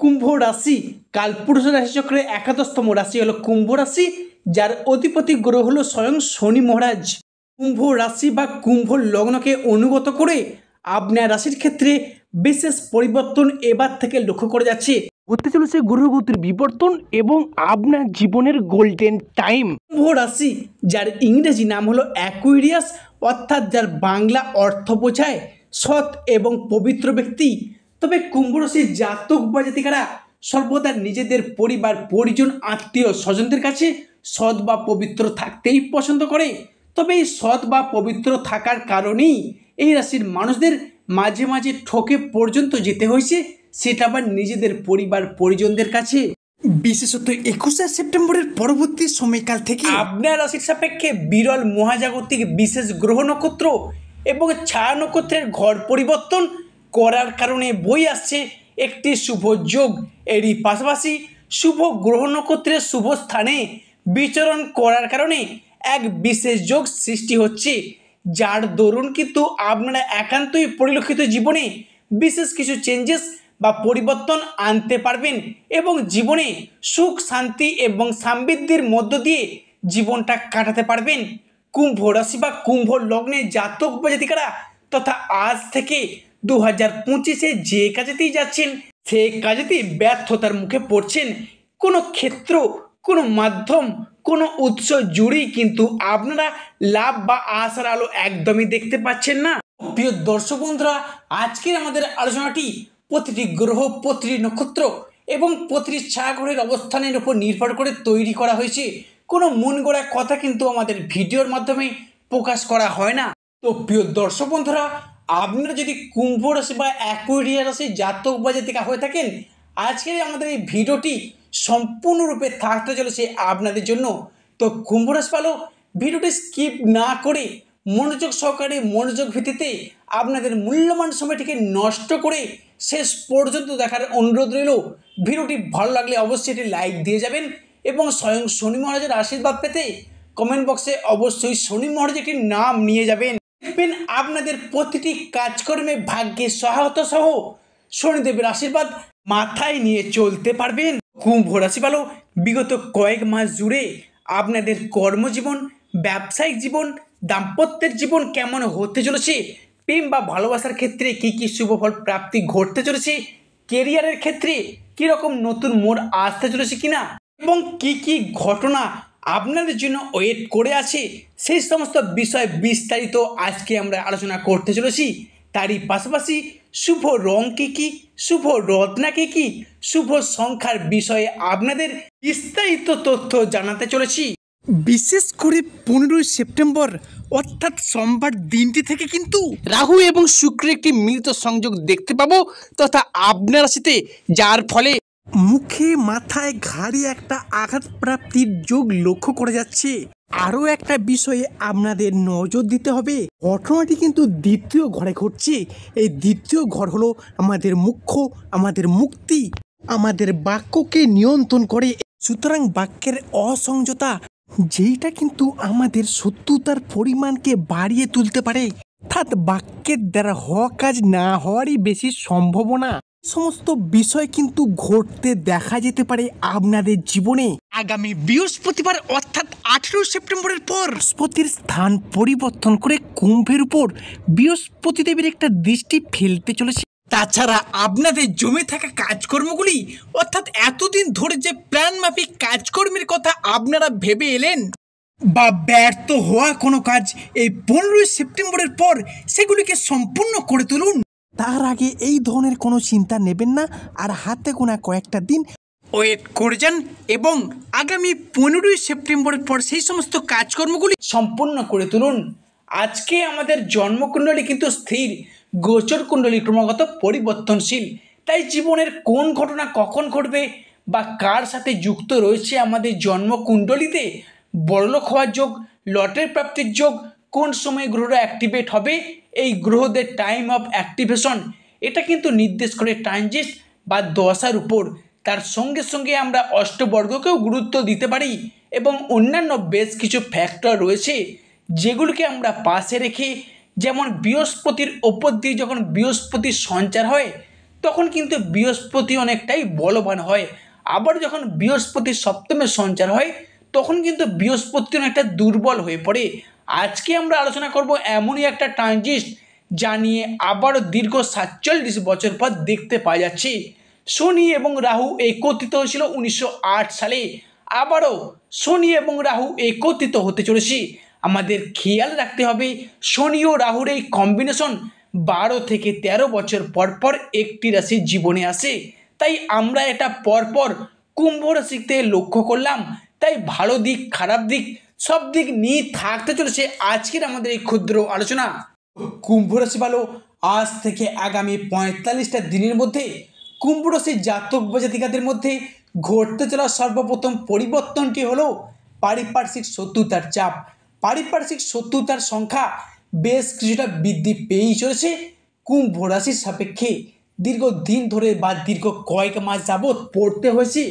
কুম্ভ রাশি কালপুরুষ রাশিচক্রে একাদশতম রাশি হলো কুম্ভ রাশি, যার অধিপতি গ্রহ হলো স্বয়ং শনি মহারাজ। কুম্ভ রাশি বা কুম্ভ লগ্নকে অনুগত করে আপনার রাশির ক্ষেত্রে বিশেষ পরিবর্তন এবার থেকে লক্ষ্য করা যাচ্ছে। হতে চলেছে গ্রহগতির বিবর্তন এবং আপনার জীবনের গোল্ডেন টাইম। কুম্ভ রাশি, যার ইংরেজি নাম হলো অ্যাকুয়ারিয়াস, অর্থাৎ যার বাংলা অর্থ বোঝায় সৎ এবং পবিত্র ব্যক্তি। তবে কুম্ভ রাশির জাতক বা জাতিকারা সর্বদা নিজেদের পরিবার পরিজন আত্মীয় স্বজনদের কাছে সৎ বা পবিত্র থাকতেই পছন্দ করে। তবে এই সৎ বা পবিত্র থাকার কারণেই এই রাশির মানুষদের মাঝে মাঝে ঠকে পর্যন্ত যেতে হয়েছে, সেটা আবার নিজেদের পরিবার পরিজনদের কাছে। বিশেষত 21শে সেপ্টেম্বরের পরবর্তী সময়কাল থেকে আপনার রাশির সাপেক্ষে বিরল মহাজাগতিক বিশেষ গ্রহ নক্ষত্র এবং ছায়া নক্ষত্রের ঘর পরিবর্তন করার কারণে বই আসছে একটি শুভ যোগ। এরই পাশাপাশি শুভ গ্রহ নক্ষত্রের শুভ স্থানে বিচরণ করার কারণে এক বিশেষ যোগ সৃষ্টি হচ্ছে, যার দরুন কিন্তু আপনারা একান্তই পরিলক্ষিত জীবনে বিশেষ কিছু চেঞ্জেস বা পরিবর্তন আনতে পারবেন এবং জীবনে সুখ শান্তি এবং সমৃদ্ধির মধ্য দিয়ে জীবনটা কাটাতে পারবেন। কুম্ভ রাশি বা কুম্ভ লগ্নে জাতক বা জাতিকারা তথা আজ থেকে 2025-এ যে কাজেতেই যাচ্ছেন সে কাজেতেই ব্যর্থতার মুখে পড়ছেন। কোনো ক্ষেত্র, কোনো মাধ্যম, কোনো উৎস জুড়েই কিন্তু আপনারা লাভ বা আশার আলো একদমই দেখতে পাচ্ছেন না। প্রিয় দর্শক বন্ধুরা, আজকের আমাদের আলোচনাটি প্রতিটি গ্রহ, প্রতিটি নক্ষত্র এবং প্রতিটি ছায়াগ্রহের অবস্থানের উপর নির্ভর করে তৈরি করা হয়েছে। কোনো মন গড়া কথা কিন্তু আমাদের ভিডিওর মাধ্যমে প্রকাশ করা হয় না। তো প্রিয় দর্শক বন্ধুরা, আপনারা যদি কুম্ভ রাশি বা অ্যাকুয়ারিয়াস রাশি জাতক বা জাতিকা হয়ে থাকেন, আজকের আমাদের এই ভিডিওটি সম্পূর্ণরূপে থাকতে চলেছে আপনাদের জন্য। তো কুম্ভ রাশি ভালো, ভিডিওটি স্কিপ না করে মনোযোগ সহকারে মনোযোগ ভিত্তিতে আপনাদের মূল্যবান সময়টিকে নষ্ট করে শেষ পর্যন্ত দেখার অনুরোধ রইল। ভিডিওটি ভালো লাগলে অবশ্যই এটি লাইক দিয়ে যাবেন এবং স্বয়ং শনি মহারাজের আশীর্বাদ পেতে কমেন্ট বক্সে অবশ্যই শনি মহারাজের নাম নিয়ে যাবেন। দেখবেন আপনাদের প্রতিটি কাজকর্মে ভাগ্যের সহায়তা সহ শনিদেবের আশীর্বাদ মাথায় নিয়ে চলতে পারবেন। কুম্ভ রাশি ভালো, বিগত কয়েক মাস জুড়ে আপনাদের কর্মজীবন, ব্যবসায়িক জীবন, দাম্পত্যের জীবন কেমন হতে চলেছে, প্রেম বা ভালোবাসার ক্ষেত্রে কি কি শুভফল প্রাপ্তি ঘটতে চলেছে, কেরিয়ারের ক্ষেত্রে কীরকম নতুন মোড় আসতে চলেছে কিনা এবং কি কি ঘটনা আপনাদের জন্য ওয়েট করে আছে, সেই সমস্ত বিষয় বিস্তারিত আজকে আমরা আলোচনা করতে চলেছি। তারই পাশাপাশি শুভ রং কী কী, শুভ রত্না কী কী, শুভ সংখ্যার বিষয়ে আপনাদের বিস্তারিত তথ্য জানাতে চলেছি। বিশেষ করে 15 সেপ্টেম্বর অর্থাৎ সোমবার দিনটি থেকে কিন্তু রাহু এবং শুক্রের একটি মিলিত সংযোগ দেখতে পাবো তথা আপনার রাশিতে, যার ফলে মুখে মাথায় ঘাড়ে একটা আঘাত প্রাপ্তির যোগ লক্ষ্য করা যাচ্ছে। আরও একটা বিষয়ে আপনাদের নজর দিতে হবে, ঘটনাটি কিন্তু দ্বিতীয় ঘরে ঘটছে। এই দ্বিতীয় ঘর হলো আমাদের মুখ্য, আমাদের মুক্তি, আমাদের বাক্যকে নিয়ন্ত্রণ করে। সুতরাং বাক্যের অসংযতা যেইটা কিন্তু আমাদের শত্রুতার পরিমাণকে বাড়িয়ে তুলতে পারে, অর্থাৎ বাক্যের দ্বারা হওয়া কাজ না হওয়ারই বেশি সম্ভাবনা, সমস্ত বিষয় কিন্তু ঘটতে দেখা যেতে পারে আপনাদের জীবনে। আগামী বৃহস্পতিবার অর্থাৎ 18 সেপ্টেম্বরের পর বৃহস্পতির স্থান পরিবর্তন করে কুম্ভের উপর বৃহস্পতি দেবের একটা দৃষ্টি ফেলতে চলেছে। তাছাড়া আপনাদের জমে থাকা কাজকর্মগুলি, অর্থাৎ এতদিন ধরে যে প্ল্যানমাফিক কাজকর্মের কথা আপনারা ভেবে এলেন বা ব্যর্থ হওয়া কোনো কাজ, এই 15 সেপ্টেম্বরের পর সেগুলিকে সম্পূর্ণ করে তুলুন। তার আগে এই ধরনের কোনো চিন্তা নেবেন না, আর হাতে গোনা কয়েকটা দিন ওয়েট করে যান এবং আগামী 15 সেপ্টেম্বরের পর সেই সমস্ত কাজকর্মগুলি সম্পূর্ণ করে তুলুন। আজকে আমাদের জন্মকুণ্ডলী কিন্তু স্থির, গোচর কুণ্ডলী ক্রমাগত পরিবর্তনশীল। তাই জীবনের কোন ঘটনা কখন ঘটবে বা কার সাথে যুক্ত রয়েছে আমাদের জন্মকুণ্ডলীতে, বড়লোক হওয়ার যোগ, লটের প্রাপ্তির যোগ, কোন সময় গ্রহরা অ্যাক্টিভেট হবে, এই গ্রহদের টাইম অফ অ্যাক্টিভেশন, এটা কিন্তু নির্দেশ করে ট্রানজিট বা দশার উপর। তার সঙ্গে সঙ্গে আমরা অষ্টবর্গকেও গুরুত্ব দিতে পারি এবং অন্যান্য বেশ কিছু ফ্যাক্টর রয়েছে যেগুলোকে আমরা পাশে রেখে, যেমন বৃহস্পতির ওপর দিয়ে যখন বৃহস্পতির সঞ্চার হয় তখন কিন্তু বৃহস্পতি অনেকটাই বলবান হয়। আবার যখন বৃহস্পতি সপ্তমে সঞ্চার হয় তখন কিন্তু বৃহস্পতি অনেকটা দুর্বল হয়ে পড়ে। আজকে আমরা আলোচনা করব এমনই একটা ট্রানজিট যা নিয়ে আবারও দীর্ঘ 47 বছর পর দেখতে পাওয়া যাচ্ছে। শনি এবং রাহু একত্রিত হয়েছিল 1908 সালে, আবারও শনি এবং রাহু একত্রিত হতে চলেছে। আমাদের খেয়াল রাখতে হবে শনি ও রাহুর এই কম্বিনেশন 12 থেকে 13 বছর পর পর একটি রাশির জীবনে আসে। তাই আমরা এটা পরপর কুম্ভ রাশিতে লক্ষ্য করলাম। তাই ভালো দিক খারাপ দিক সব দিক নিয়ে থাকতে চলেছে আজকের আমাদের এই ক্ষুদ্র আলোচনা। কুম্ভ রাশি ভালো, আজ থেকে আগামী 45টা দিনের মধ্যে কুম্ভ রাশির জাতক বা জাতিকাদের মধ্যে ঘটতে চলা সর্বপ্রথম পরিবর্তনটি হলো পারিপার্শ্বিক শত্রুতার চাপ। পারিপার্শ্বিক শত্রুতার সংখ্যা বেশ কিছুটা বৃদ্ধি পেয়েই চলেছে কুম্ভ রাশির সাপেক্ষে। দীর্ঘদিন ধরে বা দীর্ঘ কয়েক মাস যাবৎ পড়তে হয়েছে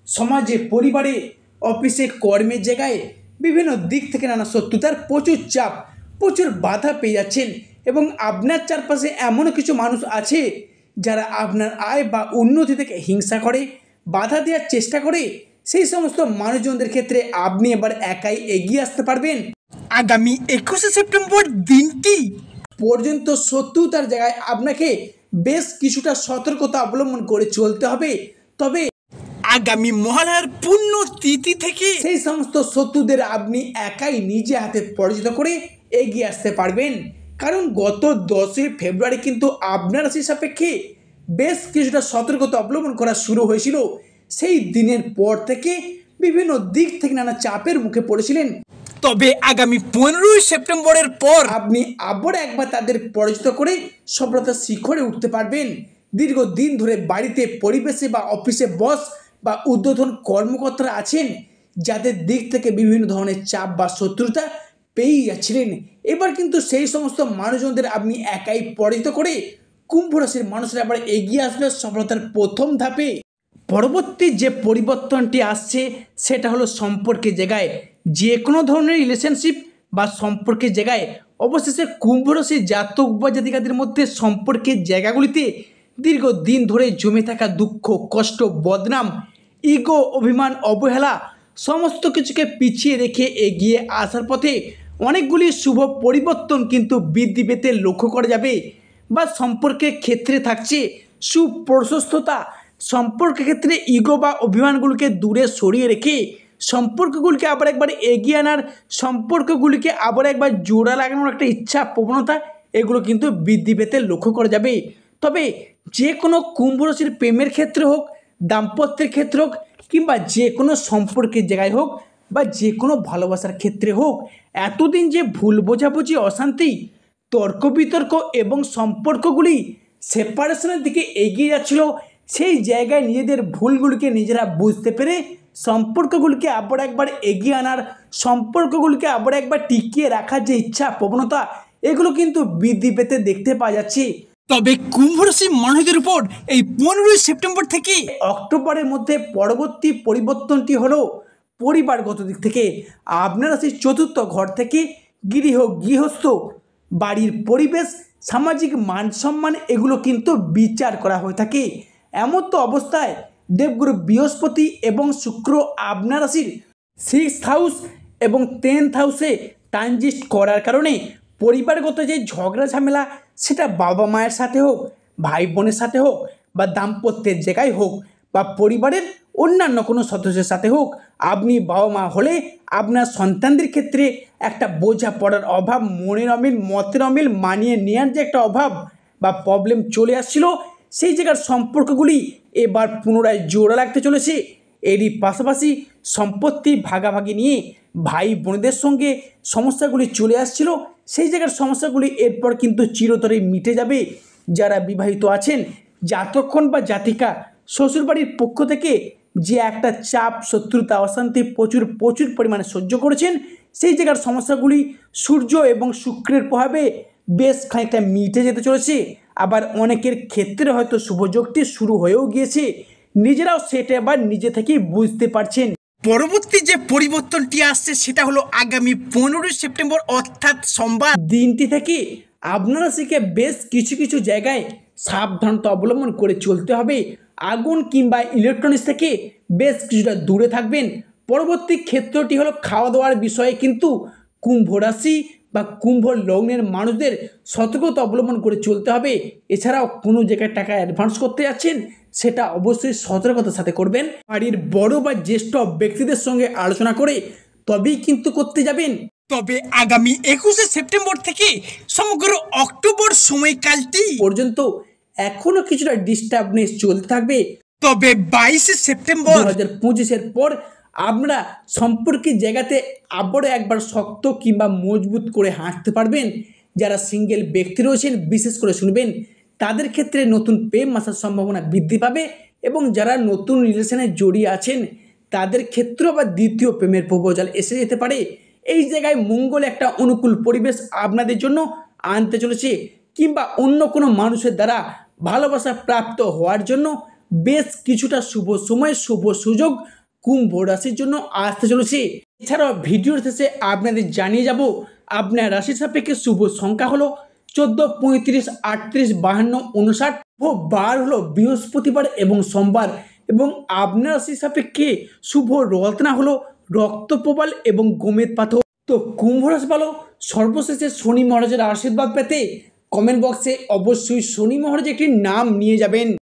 সমাজে, পরিবারে, অফিসে, কর্মের জায়গায় বিভিন্ন দিক থেকে নানা শত্রুতার প্রচুর চাপ, প্রচুর বাধা পেয়ে যাচ্ছেন। এবং আপনার চারপাশে এমনও কিছু মানুষ আছে যারা আপনার আয় বা উন্নতি থেকে হিংসা করে, বাধা দেওয়ার চেষ্টা করে। সেই সমস্ত মানুষজনদের ক্ষেত্রে আপনি এবার একাই এগিয়ে আসতে পারবেন। আগামী 21শে সেপ্টেম্বর দিনটি পর্যন্ত শত্রুতার জায়গায় আপনাকে বেশ কিছুটা সতর্কতা অবলম্বন করে চলতে হবে। তবে আগামী মহালয়ার পূর্ণ তিথি থেকে সেই সমস্ত শত্রুদের আপনি একাই নিজে হাতে পরাজিত করে এগিয়ে আসতে পারবেন। কারণ গত 10ই ফেব্রুয়ারি কিন্তু আপনার রাশির সাপেক্ষে বেশ কিছুটা সতর্কতা অবলম্বন করা শুরু হয়েছিল। সেই দিনের পর থেকে বিভিন্ন দিক থেকে নানা চাপের মুখে পড়েছিলেন। তবে আগামী 15ই সেপ্টেম্বরের পর আপনি আবার একবার তাদের পরাজিত করে সফলতার শিখরে উঠতে পারবেন। দীর্ঘদিন ধরে বাড়িতে, পরিবেশে বা অফিসে বস বা ঊর্ধ্বতন কর্মকর্তারা আছেন যাদের দিক থেকে বিভিন্ন ধরনের চাপ বা শত্রুতা পেয়েই যাচ্ছিলেন, এবার কিন্তু সেই সমস্ত মানুষজনদের আপনি একাই পরাজিত করে কুম্ভ রাশির মানুষরা আবার এগিয়ে আসবে সফলতার প্রথম ধাপে। পরবর্তী যে পরিবর্তনটি আসছে সেটা হলো সম্পর্কের জায়গায়। যে কোনো ধরনের রিলেশনশিপ বা সম্পর্কের জায়গায় অবশেষে কুম্ভ রাশির জাতক বা জাতিকাদের মধ্যে সম্পর্কের জায়গাগুলিতে দীর্ঘদিন ধরে জমে থাকা দুঃখ, কষ্ট, বদনাম, ইগো, অভিমান, অবহেলা সমস্ত কিছুকে পিছিয়ে রেখে এগিয়ে আসার পথে অনেকগুলি শুভ পরিবর্তন কিন্তু বৃদ্ধি পেতে লক্ষ্য করা যাবে। বা সম্পর্কের ক্ষেত্রে থাকছে সুপ্রশস্ততা। সম্পর্কের ক্ষেত্রে ইগো বা অভিমানগুলিকে দূরে সরিয়ে রেখে সম্পর্কগুলিকে আবার একবার এগিয়ে আনার, সম্পর্কগুলিকে আবার একবার জোড়া লাগানোর একটা ইচ্ছা, প্রবণতা এগুলো কিন্তু বৃদ্ধি পেতে লক্ষ্য করা যাবে। তবে যে কোনো কুম্ভ রাশির প্রেমের ক্ষেত্রে হোক, দাম্পত্যের ক্ষেত্রে হোক, কিংবা যে কোনো সম্পর্কের জায়গায় হোক বা যে কোনো ভালোবাসার ক্ষেত্রে হোক, এতদিন যে ভুল বোঝাবুঝি, অশান্তি, তর্ক বিতর্ক এবং সম্পর্কগুলি সেপারেশনের দিকে এগিয়ে যাচ্ছিল, সেই জায়গায় নিজেদের ভুলগুলিকে নিজেরা বুঝতে পেরে সম্পর্কগুলিকে আবার একবার এগিয়ে আনার, সম্পর্কগুলিকে আবার একবার টিকিয়ে রাখার যে ইচ্ছা, প্রবণতা এগুলো কিন্তু বৃদ্ধি পেতে দেখতে পাওয়া যাচ্ছে। তবে কুম্ভ রাশির মানুষদের উপর এই 15ই সেপ্টেম্বর থেকে অক্টোবরের মধ্যে পরবর্তী পরিবর্তনটি হলো পরিবারগত দিক থেকে। আপনার রাশির চতুর্থ ঘর থেকে গৃহস্থ, বাড়ির পরিবেশ, সামাজিক মান সম্মান এগুলো কিন্তু বিচার করা হয়ে থাকে। এমন তো অবস্থায় দেবগুরু বৃহস্পতি এবং শুক্র আপনার রাশির 6th হাউস এবং 10th হাউসে ট্রানজিট করার কারণে পরিবারগত যে ঝগড়া ঝামেলা, সেটা বাবা মায়ের সাথে হোক, ভাই বোনের সাথে হোক, বা দাম্পত্যের জায়গায় হোক, বা পরিবারের অন্যান্য কোনো সদস্যের সাথে হোক, আপনি বাবা মা হলে আপনার সন্তানদের ক্ষেত্রে একটা বোঝাপড়ার অভাব, মনের অমিল, মতের অমিল, মানিয়ে নেওয়ার যে একটা অভাব বা প্রবলেম চলে আসছিল, সেই জায়গার সম্পর্কগুলি এবার পুনরায় জোড়া লাগতে চলেছে। এরই পাশাপাশি সম্পত্তি ভাগাভাগি নিয়ে ভাই বোনদের সঙ্গে সমস্যাগুলি চলে আসছিল, সেই জায়গার সমস্যাগুলি এরপর কিন্তু চিরতরে মিটে যাবে। যারা বিবাহিত আছেন, জাতকগণ বা জাতিকা শ্বশুরবাড়ির পক্ষ থেকে যে একটা চাপ, শত্রুতা, অশান্তি প্রচুর পরিমাণে সহ্য করেছেন, সেই জায়গার সমস্যাগুলি সূর্য এবং শুক্রের প্রভাবে বেশ খানিকটা মিটে যেতে চলেছে। আবার অনেকের ক্ষেত্রে হয়তো শুভযোগটি শুরু হয়েও গিয়েছে, নিজেরাও সেটা আবার নিজে থেকেই বুঝতে পারছেন। পরবর্তী যে পরিবর্তনটি আসছে সেটা হলো আগামী 15ই সেপ্টেম্বর অর্থাৎ সোমবার দিনটি থেকে আপনার রাশিকে বেশ কিছু জায়গায় সাবধানতা অবলম্বন করে চলতে হবে। আগুন কিংবা ইলেকট্রনিক্স থেকে বেশ কিছুটা দূরে থাকবেন। পরবর্তী ক্ষেত্রটি হলো খাওয়া দাওয়ার বিষয়ে, কিন্তু কুম্ভ রাশি বা কুম্ভ লগ্নের মানুষদের সতর্কতা অবলম্বন করে চলতে হবে। এছাড়াও কোনো জায়গায় টাকা অ্যাডভান্স করতে যাচ্ছেন সেটা অবশ্যই সতর্কতার সাথে করবেন। বাড়ির বড় বা জ্যেষ্ঠ ব্যক্তিদের সঙ্গে আলোচনা করে তবেই কিন্তু করতে যাবেন। তবে আগামী 21শে সেপ্টেম্বর থেকে সমগ্র অক্টোবর সময়কালটি পর্যন্ত এখনো কিছুটা ডিস্টার্বনেস চলতে থাকবে। তবে 22শে সেপ্টেম্বর 2025-এর পর আপনারা সম্পর্কের জায়গাতে আবারও একবার শক্ত কিংবা মজবুত করে হাঁটতে পারবেন। যারা সিঙ্গেল ব্যক্তি রয়েছেন বিশেষ করে শুনবেন, তাদের ক্ষেত্রে নতুন প্রেম আসার সম্ভাবনা বৃদ্ধি পাবে, এবং যারা নতুন রিলেশনে জড়িয়ে আছেন তাদের ক্ষেত্রেও আবার দ্বিতীয় প্রেমের প্রপোজাল এসে যেতে পারে। এই জায়গায় মঙ্গল একটা অনুকূল পরিবেশ আপনাদের জন্য আনতে চলেছে, কিংবা অন্য কোনো মানুষের দ্বারা ভালোবাসা প্রাপ্ত হওয়ার জন্য বেশ কিছুটা শুভ সময়, শুভ সুযোগ কুম্ভ রাশির জন্য আসতে চলেছে। এছাড়াও ভিডিওর শেষে আপনাদের জানিয়ে যাব আপনার রাশির সাপেক্ষে শুভ সংখ্যা হলো 14, 35, 38, 52, 59 ও বার হলো বৃহস্পতিবার এবং সোমবার, এবং আপনার রাশির সাপেক্ষে শুভ রত্না হলো রক্তপ্রবাল এবং গোমেদ পাথর। তো কুম্ভ রাশি ভালো, সর্বশেষে শনি মহারাজের আশীর্বাদ পেতে কমেন্ট বক্সে অবশ্যই শনি মহারাজ একটি নাম নিয়ে যাবেন।